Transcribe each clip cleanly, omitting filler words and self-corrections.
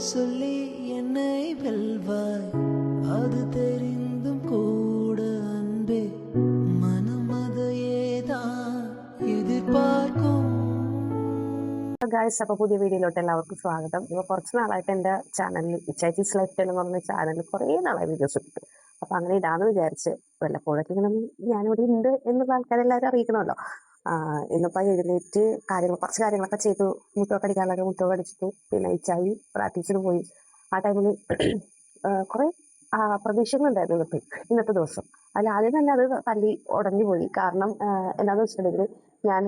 சொல்லி என்னை வெல்வாய், அது தெரிந்தும் கூட அன்பே மனம் அதையேதான் എതിർപ്പാർക്കും. ഗായ്സ്, അപ്പോൾ പുതിയ വീഡിയോയിലോട്ട് എല്ലാവർക്കും സ്വാഗതം. ഇപ്പോൾ കുറച്ച് നാളായിട്ട് എൻ്റെ ചാനലിൽ ഇച്ചാച്ചീസ് ലൈഫ് സ്റ്റൈൽ എന്ന് പറഞ്ഞ ചാനലിൽ കുറേ നാളായി വീഡിയോസ് ഇട്ടിട്ട്, അപ്പോൾ അങ്ങനെ ഇടാമെന്ന് വിചാരിച്ച് വല്ലപ്പോഴൊക്കെ ഇങ്ങനെ ഞാനിവിടെ ഉണ്ട് എന്നുള്ള ആൾക്കാരെല്ലാവരും അറിയിക്കണമല്ലോ. ഇന്നിപ്പോൾ എഴുന്നേറ്റ് കുറച്ച് കാര്യങ്ങളൊക്കെ ചെയ്തു. മുട്ടൊക്കെ അടിക്കാനുള്ളൊക്കെ മുട്ടൊക്കെ അടിച്ചിട്ട് പിന്നെ ഇച്ചായി പ്രാക്ടീസിന് പോയി. ആ ടൈമിൽ കുറേ പ്രതീക്ഷകളുണ്ടായിരുന്നു ഇന്നത്തെ ദിവസം. അതിൽ ആദ്യം തന്നെ അത് തല്ലി ഉടഞ്ഞു പോയി. കാരണം എന്താണെന്ന് വെച്ചിട്ടുണ്ടെങ്കിൽ ഞാൻ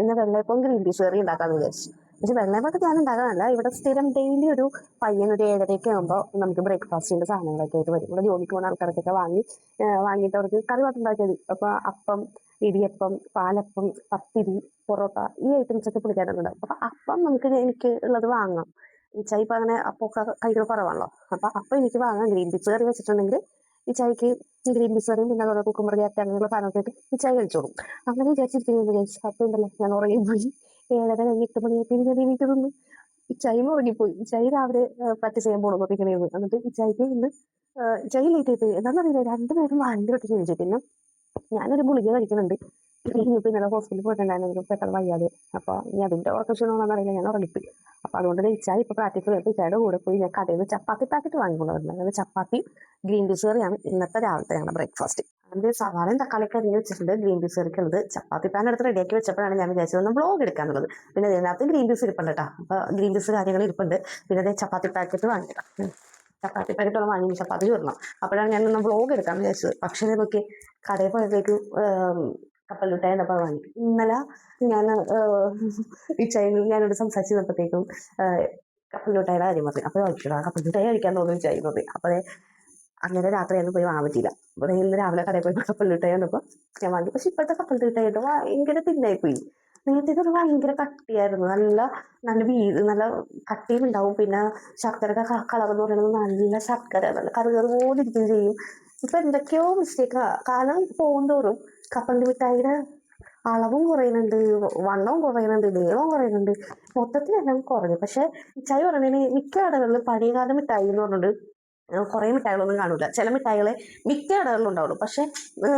ഇന്ന് വെള്ളയപ്പം ഗ്രീൻ പീസ് കറി ഉണ്ടാക്കാമെന്ന് വിചാരിച്ചു. പക്ഷെ വെള്ളയപ്പൊക്കെ ഞാൻ ഉണ്ടാകാനല്ല, ഇവിടെ സ്ഥിരം ഡെയിലി ഒരു പയ്യൻ ഒരു 7:30 ആകുമ്പോൾ നമുക്ക് ബ്രേക്ക്ഫാസ്റ്റിൻ്റെ സാധനങ്ങളൊക്കെ ആയിട്ട് വരും. ഇവിടെ ജോലിക്ക് പോകുന്ന ആൾക്കാർക്കൊക്കെ വാങ്ങിയിട്ട് അവർക്ക് കറി മാത്രം ഉണ്ടാക്കിയത്. അപ്പോൾ അപ്പം, ഇടിയപ്പം, പാലപ്പം, പത്തിരി, പൊറോട്ട ഈ ഐറ്റംസൊക്കെ പുള്ളിക്കാരുണ്ടാവും. അപ്പോൾ അപ്പം എനിക്ക് ഉള്ളത് വാങ്ങാം. ഈ ചായ ഇപ്പം അങ്ങനെ അപ്പൊക്കെ കഴിക്കുന്ന കുറവാണല്ലോ. അപ്പം എനിക്ക് വാങ്ങാം. ഗ്രീൻ പീസ് കറി വെച്ചിട്ടുണ്ടെങ്കിൽ ഈ ചായക്ക് ഗ്രീൻ പീസ് കറിയും പിന്നെ അതുപോലെ കുക്കുമ്പർ ക്യാരറ്റ് അങ്ങനെയുള്ള സാധനമൊക്കെ ആയിട്ട് ഈ ചായ കഴിച്ചോളും. അങ്ങനെ വിചാരിച്ചിരിക്കുന്നത് അപ്പം ഉണ്ടല്ലോ, ഞാൻ ഉറങ്ങിപ്പോയി. 7:30 8 മണിയായപ്പോൾ ഞാൻ എനിക്ക് തന്നു. ഈ ചായ ഉറങ്ങിപ്പോയി. ഈ ചായ രാവിലെ പ്രാക്ടീസ് ചെയ്യാൻ പോകണമെന്നൊക്കെയായിരുന്നു. എന്നിട്ട് ഈ ചായക്ക് ഇന്ന് ചായ ലേറ്റ് ആയിപ്പോയി. എന്താണെന്നറിയില്ല, രണ്ടുപേരും ഭയങ്കരമായിട്ട് ചോദിച്ചു. പിന്നെ ഞാനൊരു ഗുളിക കഴിക്കുന്നുണ്ട്. ഇനിയിപ്പോൾ ഇന്നലെ ഹോസ്പിറ്റലിൽ പോയിട്ടുണ്ടായിരുന്നു, പെട്ടെന്ന് വയ്യാതെ. അപ്പോൾ ഇനി അതിൻ്റെ ഉറക്കക്ഷീണമെന്നറിയില്ല, ഞാൻ ഉറങ്ങിപ്പോയി. അപ്പോൾ അതുകൊണ്ട് ഇച്ചായി ഇപ്പോൾ പ്രാക്ടീസ് ചെയ്തിട്ട് ഇച്ചായുടെ കൂടെ പോയി ഞാൻ കടയിൽ നിന്ന് ചപ്പാത്തി പാക്കറ്റ് വാങ്ങിക്കൊണ്ടുവരുന്നത്. അതായത് ചപ്പാത്തി ഗ്രീൻ പീസ് കറിയാണ് ഇന്നത്തെ രാവിലത്തെ ഞങ്ങളുടെ ബ്രേക്ക്ഫാസ്റ്റ്. അതിൻ്റെ സവാളയും തക്കാളിയൊക്കെ അരിഞ്ഞ് വെച്ചിട്ടുണ്ട്. ഗ്രീൻ പീസ് കറിക്കുള്ളത് ചപ്പാത്തി പാൻ എടുത്ത് റെഡിയാക്കി വെച്ചപ്പോഴാണ് ഞാൻ വിചാരിച്ചത് ഒന്ന് വ്ളോഗ് എടുക്കാന്നുള്ളത്. പിന്നെ ഇതിനകത്ത് ഗ്രീൻ പീസ് ഇരിപ്പുണ്ട് കേട്ടോ. അപ്പോൾ ഗ്രീൻ പീസ് കാര്യങ്ങൾ ഇരിപ്പുണ്ട്. പിന്നെ അതേ ചപ്പാത്തി പാക്കറ്റ് വാങ്ങിയിട്ടാ, ചപ്പാത്തി പാക്കറ്റോളം വാങ്ങി ചപ്പാത്തി ചൂരണം. അപ്പോഴാണ് ഞാൻ ഒന്ന് വ്ളോഗ് എടുക്കാമെന്ന് വിചാരിച്ചത്. പക്ഷേ ഇതൊക്കെ കടയിൽ പോയപ്പോഴേക്ക് കപ്പൽ മിഠായി എന്നപ്പോൾ വാങ്ങി. ഇന്നലെ ഞാൻ ഈ ചൈനയിൽ ഞാനോട് സംസാരിച്ച് വന്നപ്പോഴത്തേക്കും കപ്പൽ മിഠായിയുടെ കാര്യം പറഞ്ഞു. അപ്പോൾ കഴിക്കണം കപ്പൽ മിഠായി കഴിക്കാൻ തോന്നുന്നു ചെയ്യുന്നത്. അപ്പോൾ അങ്ങനെ രാത്രിയൊന്നും പോയി വാങ്ങാൻ പറ്റിയില്ല. അപ്പോൾ ഇന്ന് രാവിലെ കടയിൽ പോയി കപ്പൽ മിഠായി വന്നപ്പോൾ ഞാൻ വാങ്ങി. പക്ഷെ ഇപ്പോഴത്തെ കപ്പൽ മിഠായിട്ട് ഭയങ്കര തിന്നായിപ്പോയി. നേരത്തേക്ക് ഭയങ്കര കട്ടിയായിരുന്നു. നല്ല കട്ടിയും ഉണ്ടാവും. പിന്നെ ശർക്കരയുടെ കളർ എന്ന് പറയുന്നത് നല്ല ശർക്കര, നല്ല കറുകറ് പോലെ ഇരിക്കുകയും ചെയ്യും. ഇപ്പൊ എന്തൊക്കെയോ മിസ്റ്റേക്കാ. കാലം പോകുന്തോറും കപ്പൽ മിഠായിയുടെ അളവും കുറയുന്നുണ്ട്, വണ്ണവും കുറയുന്നുണ്ട്, നീളവും കുറയുന്നുണ്ട്, മൊത്തത്തിലെല്ലാം കുറഞ്ഞു. പക്ഷെ മിഠായി പറയുന്നതിന് മിക്ക കടകളിലും പഴയകാല മിഠായി എന്ന് പറഞ്ഞിട്ട് കുറേ മിഠായികളൊന്നും കാണൂല. ചില മിഠായികളെ മിക്ക കടകളിലും ഉണ്ടാവുള്ളൂ. പക്ഷെ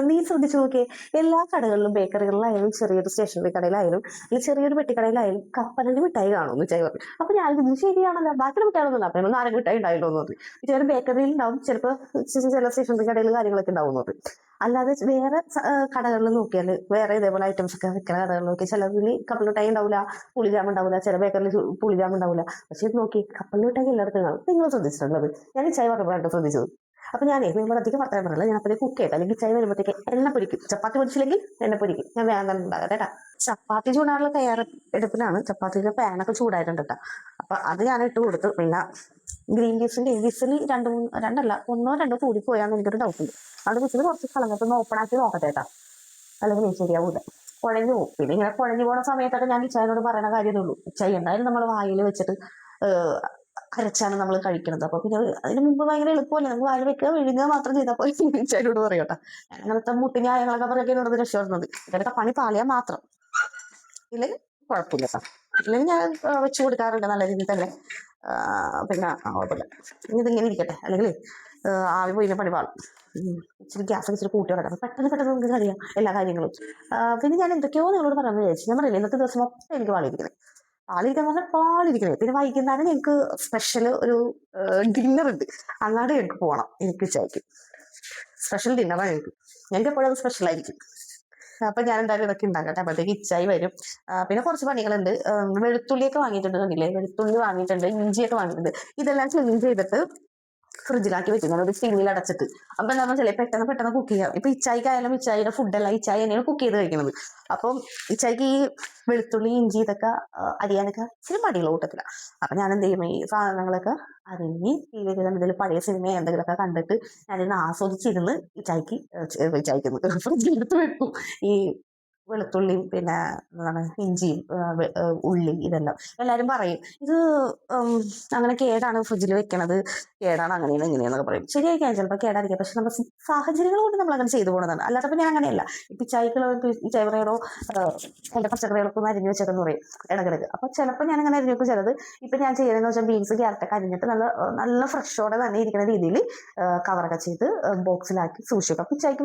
നീ ശ്രദ്ധിച്ചു നോക്കിയേ, എല്ലാ കടകളിലും ബേക്കറികളിലായാലും ചെറിയൊരു സ്റ്റേഷനറി കടയിലായാലും അല്ലെങ്കിൽ ചെറിയൊരു പെട്ടിക്കടയിലായാലും കപ്പലണ്ടി മിഠായി കാണുമെന്ന് മിഠായി പറഞ്ഞു. അപ്പോൾ ഞാൻ ഇത് ശരിയാണല്ലോ, ബാക്കിയുള്ള മിഠായികളൊന്നും അപ്പൊ നാരങ്ങ മിഠായി ഉണ്ടായില്ലോ എന്ന് പറഞ്ഞു. ചില ബേക്കറിയിൽ ഉണ്ടാവും, ചിലപ്പോൾ ചില സ്റ്റേഷനറി കടയിൽ കാര്യങ്ങളൊക്കെ ഉണ്ടാവും എന്ന് പറഞ്ഞു. അല്ലാതെ വേറെ കടകളിൽ നോക്കിയാൽ, വേറെ ഇതേപോലെ ഐറ്റംസ് ഒക്കെ വിൽക്കുന്ന കടകളിൽ നോക്കിയാൽ ചിലതിൽ കപ്പൽ മിഠായി ഉണ്ടാവില്ല, പുളിജാം ഉണ്ടാവില്ല, ചില ബേക്കറിൽ പുളിജാം ഉണ്ടാവില്ല. പക്ഷെ ഇത് നോക്കി കപ്പൽ മിഠായി എല്ലായിടത്തും കാണും. നിങ്ങൾ ശ്രദ്ധിച്ചിട്ടുള്ളത്? ഞാൻ ചായ പറഞ്ഞപ്പോഴാണ് ശ്രദ്ധിച്ചത്. അപ്പൊ ഞാൻ അധികം പറയാൻ പറഞ്ഞില്ല. ഞാൻ അപ്പോഴേ കുക്ക് ചെയ്യട്ടെ, അല്ലെങ്കിൽ ചായ വരുമ്പോഴത്തേക്ക് എണ്ണ പൊരിക്കും. ചപ്പാത്തി പൊരിച്ചില്ലെങ്കിൽ എണ്ണ പൊരിക്കും. ഞാൻ വേഗം ഉണ്ടാകട്ടെ കേട്ടാ. ചപ്പാത്തി ചൂടാനുള്ള തയ്യാറെടുപ്പിലാണ്. ചപ്പാത്തിയുടെ പാനൊക്കെ ചൂടായിട്ടുണ്ട് കേട്ടോ. അപ്പൊ അത് ഞാൻ ഇട്ട് കൊടുത്തു. പിന്നെ ഗ്രീൻ പീസിന്റെ വിസിൽ ഒന്നോ രണ്ടോ കൂടി പോയാന്ന് എനിക്കൊരു ഡൗട്ട് ഉണ്ട്. അത് വിസിൽ കുറച്ച് കളഞ്ഞിട്ട് ഒന്ന് ഓപ്പൺ ആക്കി നോക്കട്ടെ കേട്ടോ, അല്ലെങ്കിൽ നീ ശരിയാവൂല, കുഴഞ്ഞു പോകും. പിന്നെ ഇങ്ങനെ കുഴഞ്ഞു പോകുന്ന സമയത്തൊക്കെ ഞാൻ ഇച്ചായനോട് പറയുന്ന കാര്യമേ ഉള്ളൂ. ഇച്ചായി എന്തായാലും നമ്മൾ വായിൽ വെച്ചിട്ട് അരച്ചാണ് നമ്മൾ കഴിക്കുന്നത്. അപ്പൊ പിന്നെ അതിന് മുമ്പ് ഭയങ്കര എളുപ്പമല്ലേ, നമുക്ക് വായിൽ വെക്കുക വിഴുങ്ങുക മാത്രം ചെയ്താൽ പോയി. ഇച്ചായനോട് പറയട്ടെ. അങ്ങനത്തെ മുട്ടിഞ്ഞായങ്ങളൊക്കെ പറഞ്ഞൊക്കെയാണ് രക്ഷപ്പെടുന്നത്. ഇതൊക്കെ പണി പാളിയാൽ മാത്രം, ഇല്ലെങ്കിൽ കുഴപ്പമില്ല കേട്ടോ. ഇല്ലെങ്കിൽ ഞാൻ വെച്ച് കൊടുക്കാറുണ്ട് നല്ല രീതിയിൽ തന്നെ. പിന്നെ കുഴപ്പമില്ല. ഇതിങ്ങനെ ഇരിക്കട്ടെ, അല്ലെങ്കിൽ ആവി പോയി പണി പാളും. ഇച്ചിരി ഗ്യാസ് ഇച്ചിരി കൂട്ടി വരട്ടെ, പെട്ടെന്ന് നമുക്ക് കഴിയാം എല്ലാ കാര്യങ്ങളും. പിന്നെ ഞാൻ എന്തൊക്കെയോ നിങ്ങളോട് പറയാമെന്ന് വിചാരിച്ചു. ഞാൻ പറയില്ല, ഇന്നത്തെ ദിവസം മൊത്തം എനിക്ക് പാളിരിക്കുന്നത്. പിന്നെ വൈകുന്നേരം ഞങ്ങൾക്ക് സ്പെഷ്യൽ ഒരു ഡിന്നർ ഉണ്ട്. അങ്ങാട് ഞങ്ങൾക്ക് പോകണം. എനിക്ക് ഉച്ചയ്ക്ക് സ്പെഷ്യൽ ഡിന്നറാണ് ഞങ്ങൾക്ക് എപ്പോഴും സ്പെഷ്യൽ ആയിരിക്കും. അപ്പൊ ഞാൻ എന്തായാലും ഇതൊക്കെ ഉണ്ടാക്കട്ടെ. അപ്പോഴത്തേക്ക് ഇച്ചായി വരും. പിന്നെ കുറച്ച് പണികളുണ്ട്. വെളുത്തുള്ളിയൊക്കെ വാങ്ങിയിട്ടുണ്ട്, കണ്ടില്ലേ? വെളുത്തുള്ളി വാങ്ങിയിട്ടുണ്ട്, ഇഞ്ചിയൊക്കെ വാങ്ങിയിട്ടുണ്ട്. ഇതെല്ലാം ക്ലീൻ ചെയ്തിട്ട് ഫ്രിഡ്ജിലാക്കി വെക്കുന്നത്, ഒരു സ്റ്റീമിൽ അടച്ചിട്ട്. അപ്പൊ എന്താണെന്ന് വെച്ചാൽ പെട്ടെന്ന് കുക്ക് ചെയ്യാം. ഇപ്പൊ ഇച്ചായിക്കായാലും ഇച്ചായിയുടെ ഫുഡെല്ലാം ഇച്ചായി തന്നെയാണ് കുക്ക് ചെയ്ത് കഴിക്കുന്നത്. അപ്പം ഇച്ചായിക്ക് ഈ വെളുത്തുള്ളി ഇഞ്ചി ഇതൊക്കെ അരിയാനൊക്കെ ഇച്ചിരി മടിയുള്ള കൂട്ടത്തില്ല. അപ്പൊ ഞാൻ എന്ത് ചെയ്യും, ഈ സാധനങ്ങളൊക്കെ അരിഞ്ഞ് ഇതിൽ പഴയ സിനിമ എന്തെങ്കിലുമൊക്കെ കണ്ടിട്ട് ഞാനിന്ന് ആസ്വദിച്ചിരുന്ന് ഫ്രിഡ്ജിലെടുത്ത് വെക്കും. ഈ വെളുത്തുള്ളിയും പിന്നെ എന്താണ് ഇഞ്ചിയും ഉള്ളി ഇതെല്ലാം എല്ലാവരും പറയും ഇത് അങ്ങനെ കേടാണ് ഫ്രിഡ്ജിൽ വെക്കണത്, കേടാണ് അങ്ങനെയാണ് ഇങ്ങനെയാന്നൊക്കെ പറയും. ശരിയായിരിക്കാം, ചിലപ്പോൾ കേടായിരിക്കാം. പക്ഷെ നമ്മുടെ സാഹചര്യങ്ങൾ കൊണ്ട് നമ്മൾ അങ്ങനെ ചെയ്തു പോകുന്നതാണ്. അല്ലാതെ ഞാൻ അങ്ങനെയല്ല. ഇപ്പം ചൈവറയോടോ എൻ്റെ പച്ചക്കറികളൊക്കെ ഒന്ന് അരിഞ്ഞു വെച്ചേക്കെന്ന് പറയും ഇടക്കിടക്ക്. അപ്പോൾ ചിലപ്പോൾ ഞാൻ അങ്ങനെ അരിഞ്ഞു വെക്കും. ചിലത് ഇപ്പം ഞാൻ ചെയ്യുന്നതെന്ന് വെച്ചാൽ ബീൻസ് ക്യാരറ്റൊക്കെ അരിഞ്ഞിട്ട് നല്ല ഫ്രഷോടെ തന്നെ ഇരിക്കുന്ന രീതിയിൽ കവറൊക്കെ ചെയ്ത് ബോക്സിലാക്കി സൂക്ഷിക്കും. അപ്പം ഇച്ചായിക്ക്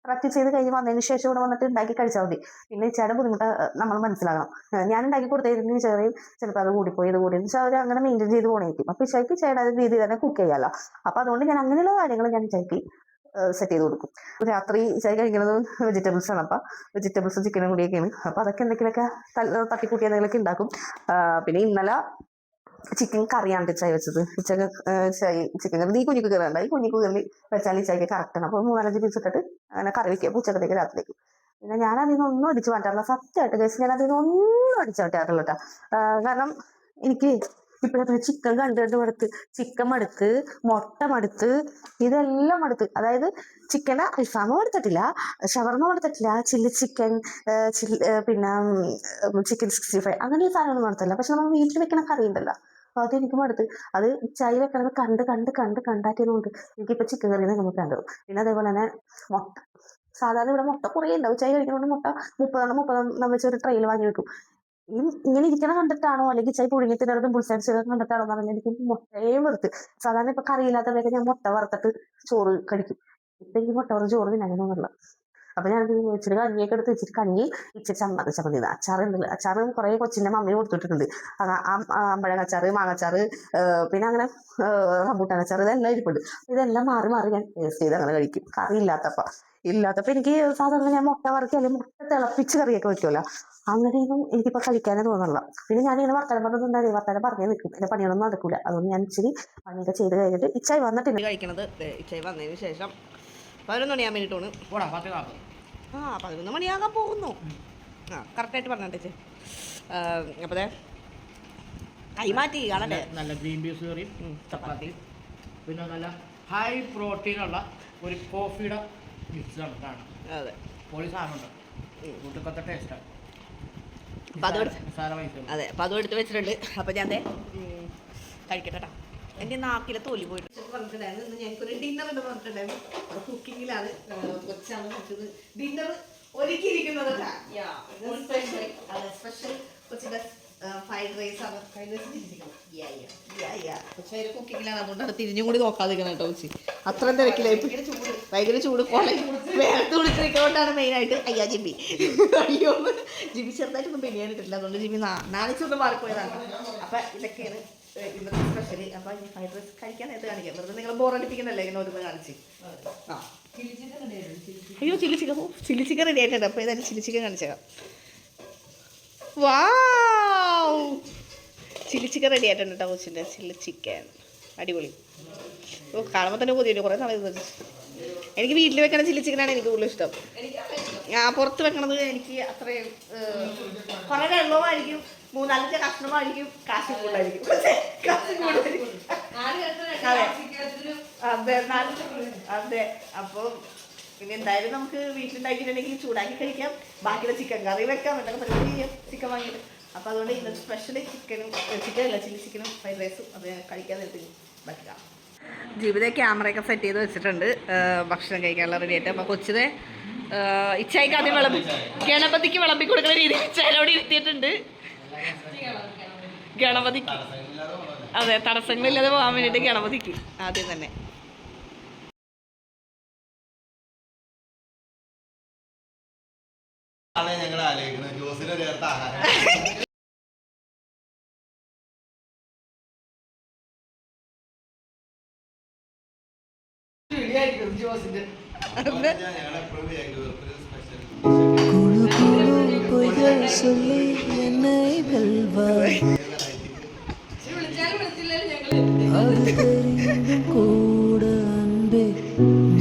പ്രാക്ടീസ് ചെയ്ത് കഴിഞ്ഞ് വന്നതിന് ശേഷം ഇവിടെ വന്നിട്ട് ഉണ്ടാക്കി കഴിച്ചാൽ മതി. പിന്നെ ഇച്ചായുടെ ബുദ്ധിമുട്ട് നമ്മൾ മനസ്സിലാകണം. ഞാൻ ഉണ്ടാക്കി കൊടുത്തിരുന്ന ചെറിയ ചിലപ്പോൾ അത് കൂടിപ്പോയി ഇത് കൂടി വെച്ചാൽ അവർ അങ്ങനെ മെയിൻറ്റെയിൻ ചെയ്ത് പോകണേക്കും. അപ്പോൾ ഇച്ചായിക്ക് ഇച്ചായുടെ രീതി തന്നെ കുക്ക് ചെയ്യാമല്ലോ. അപ്പോൾ അതുകൊണ്ട് ഞാൻ അങ്ങനെയുള്ള കാര്യങ്ങൾ ഞാൻ ഇച്ചായിക്ക് സെറ്റ് ചെയ്ത് കൊടുക്കും. രാത്രി ഇച്ചായി കഴിക്കുന്നത് വെജിറ്റബിൾസ് ആണ്. അപ്പം വെജിറ്റബിൾസും ചിക്കനും കൂടിയൊക്കെയാണ്. അപ്പോൾ അതൊക്കെ എന്തെങ്കിലുമൊക്കെ തട്ടിക്കൂട്ടി എന്തെങ്കിലുമൊക്കെ ഉണ്ടാക്കും. പിന്നെ ഇന്നലെ ചിക്കൻ കറിയാണ് ഇച്ചായി വെച്ചത്. ചിക്കൻ കറി ഈ കുഞ്ഞു കറിയുണ്ട്. ഈ കുഞ്ഞു കറി വെച്ചാൽ ഇച്ചായിക്ക് കറക്റ്റാണ്. അപ്പോൾ 3-5 പീസ് ഇട്ടിട്ട് അങ്ങനെ കറി വയ്ക്കുക ഉച്ചക്കത്തേക്ക് രാത്രിക്ക്. പിന്നെ ഞാൻ അതിൽ നിന്നൊന്നും അടിച്ചു മാറ്റാറില്ല. സത്യമായിട്ട് ഗൈസ്, ഞാൻ അതിൽ നിന്നൊന്നും അടിച്ചു മാറ്റാറില്ല കേട്ടോ. കാരണം എനിക്ക് ഇപ്പോഴത്തെ ചിക്കൻ കണ്ടിട്ട് മടുത്ത്, ചിക്കൻ മടുത്ത്, മുട്ട മടുത്ത്, ഇതെല്ലാം മടുത്ത്. അതായത് ചിക്കൻ അൽഫാമും എടുത്തിട്ടില്ല, ഷവർമ എടുത്തിട്ടില്ല, ചില്ലി ചിക്കൻ, പിന്നെ ചിക്കൻ 65 അങ്ങനെ ഈ സാധനമൊന്നും നടത്തില്ല. പക്ഷെ നമ്മൾ വീട്ടിൽ വെക്കണ കറി ഉണ്ടല്ലോ, അതെനിക്ക് മടുത്ത്. അത് ചായ വെക്കണത് കണ്ടാറ്റിയതുകൊണ്ട് എനിക്കിപ്പോൾ ചിക്കൻ കറിയിൽ നമുക്ക് കണ്ടു. പിന്നെ അതേപോലെ തന്നെ മുട്ട, സാധാരണ ഇവിടെ മുട്ട കുറേ ഉണ്ടാവും. ചായ കഴിക്കുന്നതുകൊണ്ട് മുട്ട 30 വെച്ച് ഒരു ട്രെയിൽ വാങ്ങി വെക്കും. ഇങ്ങനെ ഇരിക്കണ കണ്ടിട്ടാണോ അല്ലെങ്കിൽ ചായ പുഴുങ്ങി തിന്നതും പുളിച്ചാൻ കണ്ടിട്ടാണോ എന്ന് പറഞ്ഞാൽ എനിക്ക് മുട്ടയും വെറുത്ത്. സാധാരണ ഇപ്പൊ കറിയില്ലാത്തവരൊക്കെ ഞാൻ മുട്ട വറുത്തിട്ട് ചോറ് കഴിക്കും. ഇപ്പൊ എനിക്ക് മുട്ട വറുത്ത് ചോറ് തിന്നാൻ തോന്നുന്നില്ല. അപ്പൊ ഞാൻ ഇച്ചിരി കഞ്ഞിയൊക്കെ എടുത്ത് വെച്ചിട്ട് കഞ്ഞി ഇച്ചിരി ചമ്മന്തി അച്ചാറുണ്ടല്ലോ. അച്ചാറ് കുറെ കൊച്ചിന്റെ മമ്മി കൊടുത്തിട്ടുണ്ട്. അമ്പഴങ്ങ അച്ചാറ്, മാങ്ങച്ചാറ്, പിന്നെ അങ്ങനെ റംബൂട്ടാൻ അച്ചാറ്, ഇതെല്ലാം ഇരിപ്പുണ്ട്. ഇതെല്ലാം മാറി മാറി ഞാൻ ടേസ്റ്റ് ചെയ്ത് അങ്ങനെ കഴിക്കും. കറി ഇല്ലാത്തപ്പോ എനിക്ക് സാധാരണ ഞാൻ മുട്ട വറുക്കി അല്ലെങ്കിൽ മുട്ട തിളപ്പിച്ച് കറിയൊക്കെ വെക്കുമല്ലോ, അങ്ങനെയൊന്നും എനിക്കിപ്പോൾ കഴിക്കാനേ തോന്നുന്നില്ല. പിന്നെ ഞാനിങ്ങനെ വർത്തമാനം പറഞ്ഞേ നിൽക്കും. എൻ്റെ പണികളൊന്നും നടക്കൂല. അതുകൊണ്ട് ഞാൻ ഇച്ചിരി പണിയൊക്കെ ചെയ്ത് കഴിഞ്ഞിട്ട് ഇച്ചായി വന്നിട്ട് കഴിക്കണത്. ഇച്ചായി വന്നതിന് ശേഷം 11 മണിയാൻ വേണ്ടിയിട്ടാണ്. 11 മണിയാകാൻ പോകുന്നു. കറക്റ്റായിട്ട് പറഞ്ഞേ. അപ്പോൾ കൈമാറ്റി കാണട്ടെ. നല്ല ഗ്രീൻ പീസ് കറിയും ചപ്പാത്തി, പിന്നെ നല്ല ഹൈ പ്രോട്ടീനുള്ള ഒരു കോഫിയുടെ മിക്സ് ആണ്. അതെ, പൊളി സാധനമുണ്ട്, കൂട്ടക്കത്തെ ടേസ്റ്റാണ്. അപ്പം അതും എടുത്ത് വെച്ചിട്ടുണ്ട്. അപ്പം ഞാൻ കഴിക്കട്ടെ. എൻ്റെ നാക്കിലെ തൊലി പോയിട്ട് പറഞ്ഞിട്ടുണ്ടായിരുന്നു. ഇന്ന് ഞങ്ങൾക്കൊരു ഡിന്നർ ഉണ്ട് പറഞ്ഞിട്ടുണ്ടായിരുന്നു. അത് കുക്കിങ്ങിലാണ്. കൊച്ചാണ് വെച്ചത് ഡിന്നർ ഒരുക്കിയിരിക്കുന്നത്. സ്പെഷ്യൽ കൊച്ചിൻ്റെ ഫ്രൈഡ് റൈസ് ആണ്. ഫ്രൈഡ് റൈസ് കുക്കിങ്ങിലാണ്. അതുകൊണ്ടാണ് തിരിഞ്ഞും കൂടി നോക്കാതിരിക്കണം കേട്ടോ കൊച്ചി. അത്രയും തിരക്കിലായി. ഭയങ്കര ചൂട് വേർത്ത് കുടിച്ചിരിക്കൊണ്ടാണ് മെയിനായിട്ട്. ജിബി ജിബി ചെറുതായിട്ടൊന്നും ബിരിയാണി കിട്ടില്ല. അതുകൊണ്ട് ജിബി നാണിച്ചൊന്ന് മാറിപ്പോയതാണ്. അപ്പം ഇതൊക്കെയാണ് ഇന്നത്തെ സ്പെഷ്യൽ. അപ്പം ഈ ഫ്രൈഡ് റൈസ് കഴിക്കാൻ നേരത്തെ കാണിക്കാം. വെറുതെ നിങ്ങൾ ബോറടിപ്പിക്കുന്നല്ലേ ഇങ്ങനെ ഓരോന്ന് കാണിച്ച്. അയ്യോ ചില്ലി ചിക്കൻ റെഡി ആയിട്ടുണ്ട്. അപ്പോൾ ഏതായാലും ചില്ലി ചിക്കൻ കാണിച്ചേക്കാം. വാവ്, ചില്ലി ചിക്കൻ റെഡി ആയിട്ടുണ്ട് കേട്ടോ കൊച്ചിൻ്റെ ചില്ലി ചിക്കൻ. അടിപൊളി. ഓ, കാണുമ്പോൾ തന്നെ കൊതിയുണ്ട്. കുറേ നാളെ എനിക്ക് വീട്ടിൽ വെക്കണ ചില്ലി ചിക്കനാണ് എനിക്ക് കൂടുതൽ ഇഷ്ടം. പുറത്ത് വെക്കണത് എനിക്ക് അത്രയും കുറേ വെള്ളമായിരിക്കും, 3-4 കഷ്ണമായിരിക്കും, കാശ് കൂടുതലായിരിക്കും. അതെ. അപ്പോൾ പിന്നെ എന്തായാലും നമുക്ക് വീട്ടിലുണ്ടാക്കിയിട്ടുണ്ടെങ്കിൽ ചൂടാക്കി കഴിക്കാം, ബാക്കിയുള്ള ചിക്കൻ കറി വെക്കാം, എന്തൊക്കെ പരിപാടി ചെയ്യാം ചിക്കൻ വാങ്ങിയിട്ട്. അപ്പോൾ അതുകൊണ്ട് ഇന്നത്തെ സ്പെഷ്യൽ ചിക്കനല്ല ചില്ലി ചിക്കനും ഫ്രൈഡ് റൈസും അത് കഴിക്കാൻ നേരത്തെ വെക്കാം. ജീവിത ക്യാമറയൊക്കെ സെറ്റ് ചെയ്ത് വെച്ചിട്ടുണ്ട്. ഭക്ഷണം കഴിക്കാനുള്ള റെഡി ആയിട്ട്. അപ്പോൾ കൊച്ചിനെ ഇച്ചായിക്ക് ആദ്യം ഗണപതിക്ക് വിളമ്പി കൊടുക്കുന്ന രീതിയിൽ ഇച്ചായോട് ഇരുത്തിയിട്ടുണ്ട്. ഗണപതിക്ക് അതെ, തടസ്സങ്ങളില്ലാതെ പോകാൻ വേണ്ടിയിട്ട് ഗണപതിക്ക് ആദ്യം തന്നെ. ഞങ്ങൾ ആലോചിക്കുന്നത് ജോസിനെ ചേർത്ത ആഹാരം சொல்லி என்னை வெல்வாய், அது தெரிந்தும் கூட அன்பே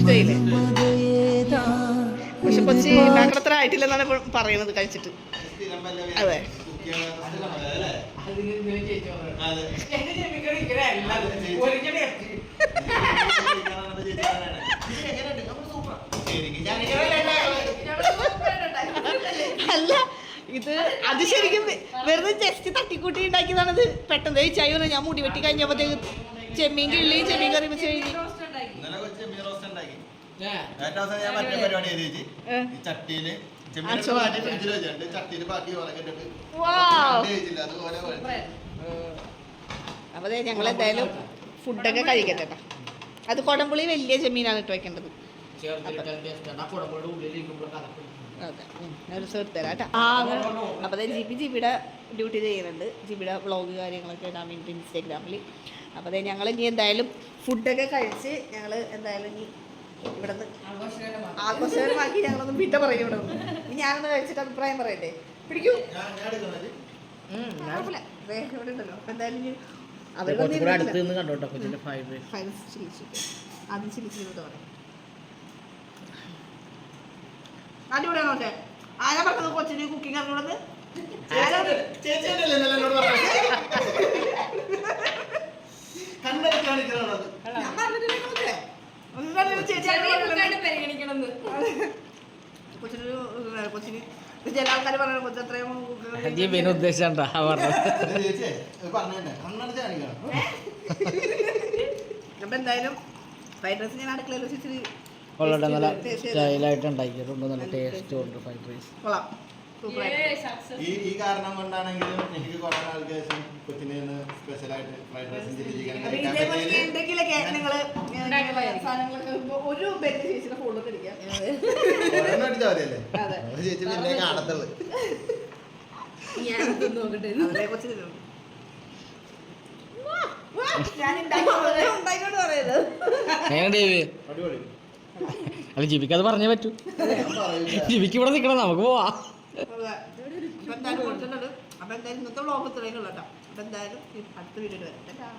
மனமதையேதான். പക്ഷെ കൊച്ചി ഉണ്ടാക്കണത്ര ആയിട്ടില്ലെന്നാണ് പറയുന്നത് കഴിച്ചിട്ട്. അതെ, ഇത് അത് ശരിക്കും വെറുതെ ജസ്റ്റ് തട്ടിക്കൂട്ടി ഉണ്ടാക്കിയതാണത്. പെട്ടെന്ന് ചായ ഞാൻ മുടി വെട്ടി കഴിഞ്ഞപ്പോഴത്തേക്ക് ചെമ്മീൻ കിള്ളി ചെമ്മീൻ കറി വെച്ച് കഴിഞ്ഞ് ഇന്നലെ കൊച്ചു ചെമ്മീൻ റോസ്റ്റ് ഉണ്ടാക്കി. ഏറ്റവും അവസാനം ഞാൻ മറ്റേ പരിപാടി ചെയ്ത് ചേച്ചി ഈ ചട്ടിയില് ചെമ്മീൻ ഫ്രിഡ്ജിൽ വെച്ചിട്ടുണ്ട്. ചട്ടിയില് ബാക്കി ഉറക്കിട്ടിട്ട് കഴിച്ചില്ല അതുപോലെ അപ്പോൾ ഞങ്ങൾ എന്തായാലും ഫുഡൊക്കെ കഴിക്കട്ടെ കേട്ടോ. അത് കുടംപുളി വലിയ ചെമ്മീനാണ് ഇട്ട് വെക്കേണ്ടത്. അതെ ഞാൻ ഒരു സെർട്ട് തരാം കേട്ടോ. അപ്പോൾ ജിബിയുടെ ഡ്യൂട്ടി ചെയ്യുന്നുണ്ട്. ജിബിയുടെ വ്ളോഗ് കാര്യങ്ങളൊക്കെ ഇടാൻ വേണ്ടി ഇൻസ്റ്റാഗ്രാമിൽ. അപ്പോൾ ഞങ്ങൾ ഇനി എന്തായാലും ഫുഡൊക്കെ കഴിച്ച് ഞങ്ങൾ എന്തായാലും ഇനി ഇവിടെ നിന്ന് ആഘോഷകരമാക്കി ഞങ്ങളൊന്ന് വിട്ട പറയും. ഇവിടെ നിന്ന് ഇനി ഞാനൊന്ന് കഴിച്ചിട്ട് അഭിപ്രായം പറയട്ടെ. പിടിക്കൂ ഇവിടെ ഉണ്ടല്ലോ. അപ്പോൾ എന്തായാലും ഇനി അടുത്ത് നിന്ന് കണ്ടോട്ടോ കൊച്ചിന്റെ ഫ്രൈഡ് റൈസ്. ചില്ലി ചിക്കൻ ആദ്യം ചില്ലി ചിക്കൻ പറയാം. അടിപൊളിയാണോ? ആരാ പറഞ്ഞത് കൊച്ചിന് കുക്കിംഗ് അറിഞ്ഞുള്ളത്? കൊച്ചിന് ചില ആൾക്കാർ പറയുന്നത് കൊച്ചു അത്രയും ഉദ്ദേശിച്ചാ അപ്പൊ എന്തായാലും ഫ്രൈഡ് റൈസ് ഞാൻ അടുക്കളയിൽ വെച്ചിട്ട് വളരെ നല്ല സ്റ്റൈലായിട്ട് ഉണ്ടാക്കിയിട്ടുണ്ട്. നല്ല ടേസ്റ്റ് ഉണ്ട് ഫ്രൈഡ് റൈസ്. കൊള്ളാം. ഈ കാരണം കൊണ്ടാണെങ്കിലും എനിക്ക് കുറെ നാൾക്ക് ശേഷം കൊച്ചിന് സ്പെഷ്യലായിട്ട് ഫ്രൈഡ് റൈസും ചില്ലി ചിക്കൻ എന്തെങ്കിലൊക്കെ നിങ്ങള് സാധനങ്ങളൊക്കെ ഒരു ബെറ്റ് ചേച്ചിയുടെ ഫോണിലൊക്കെ അടിക്കാം. അടിച്ചാൽ മതിയല്ലേ? ചേച്ചി പിന്നെ കാണത്തുള്ളു. അതിനെ കുറിച്ച് ഞാൻ ഉണ്ടായിക്കൊണ്ട് പറയുന്നത് അടിപൊളി. അല്ല ജിബിക്ക് അത് പറഞ്ഞേ പറ്റൂ. ജിബിക്ക് ഇവിടെ നിൽക്കണം, നമുക്ക് പോവാ. അപ്പൊ എന്തായാലും ഇന്നത്തെ വ്ളോഗ് ഇത്രയും ഉള്ളൂ കേട്ടോ. അപ്പൊ എന്തായാലും അടുത്ത വീഡിയോ വരാം.